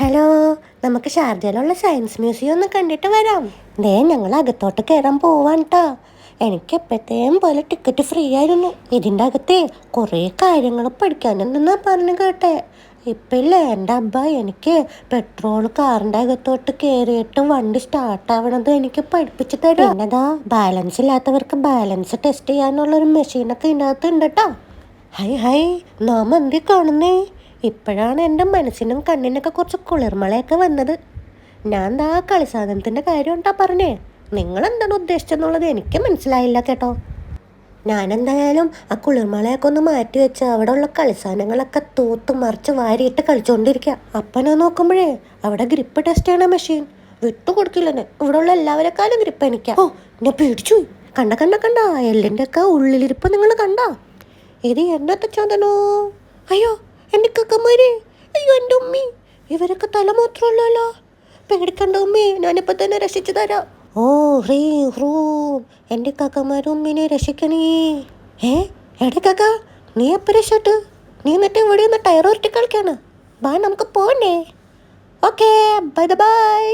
Hello, നമുക്ക് ഷാർജയിലുള്ള science museum ഒന്ന് കണ്ടിട്ട് വരാം. ഞങ്ങൾ അകത്തോട്ട് കയറാൻ പോവാണ് കേട്ടോ. എനിക്ക് എപ്പോഴത്തേയും പോലെ ടിക്കറ്റ് ഫ്രീ ആയിരുന്നു. ഇതിൻ്റെ അകത്തെ കുറേ കാര്യങ്ങൾ പഠിക്കാനുണ്ടെന്നാ പറഞ്ഞു കേട്ടെ. ഇപ്പം ഇല്ലേ, എൻ്റെ അബ്ബ എനിക്ക് പെട്രോൾ കാറിൻ്റെ അകത്തോട്ട് കയറിയിട്ട് വണ്ടി സ്റ്റാർട്ടാവണത് എനിക്ക് പഠിപ്പിച്ചു തരും. എന്നതാ ബാലൻസ് ഇല്ലാത്തവർക്ക് ബാലൻസ് ടെസ്റ്റ് ചെയ്യാനുള്ളൊരു മെഷീനൊക്കെ ഇതിനകത്ത് ഉണ്ട് കേട്ടോ. ഹൈ നാം എന്തി കാണുന്നേ? ഇപ്പോഴാണ് എൻ്റെ മനസ്സിനും കണ്ണിനൊക്കെ കുറച്ച് കുളിർമളയൊക്കെ വന്നത്. ഞാൻ ദാ കളി സാധനത്തിൻ്റെ കാര്യം ഉണ്ടാ പറഞ്ഞേ. നിങ്ങളെന്താണ് ഉദ്ദേശിച്ചെന്നുള്ളത് എനിക്ക് മനസ്സിലായില്ല കേട്ടോ. ഞാനെന്തായാലും ആ കുളിർമളയൊക്കെ ഒന്ന് മാറ്റി വെച്ച് അവിടെ ഉള്ള കളിസാധനങ്ങളൊക്കെ തൂത്ത് മറിച്ച് വാരിയിട്ട് കളിച്ചുകൊണ്ടിരിക്കുക. അപ്പം ഞാൻ നോക്കുമ്പോഴേ അവിടെ ഗ്രിപ്പ് ടെസ്റ്റ് ചെയ്യണ മെഷീൻ വിട്ടു കൊടുക്കില്ലെന്നെ. ഇവിടെ ഉള്ള എല്ലാവരെക്കാളും ഗ്രിപ്പ് എനിക്കാ. ഞാൻ പേടിച്ചു. കണ്ട എല്ലിൻ്റെ ഒക്കെ ഉള്ളിലിരിപ്പ് നിങ്ങൾ കണ്ടോ? ഇത് എന്നത്തെ ചോദനോ? അയ്യോ എൻ്റെ കക്കന്മാരെ, അയ്യോ എൻ്റെ ഉമ്മി, ഇവരൊക്കെ തല മാത്രമല്ലോ. പേടിക്കണ്ട ഉമ്മി, ഞാനിപ്പോൾ തന്നെ രക്ഷിച്ചു തരാം. ഓ ഹ്രീ ഹ്രൂം, എൻ്റെ കക്കന്മാരും ഉമ്മീനെ രക്ഷിക്കണേ. എടാ കക്ക, നീ എപ്പോൾ രക്ഷട്ട്? നീ എന്നിട്ട് ഇവിടെ ഒന്ന് ടയർ ഉരുട്ടി കളിക്കാണ്. ബാ നമുക്ക് പോണേ. Okay, bye bye.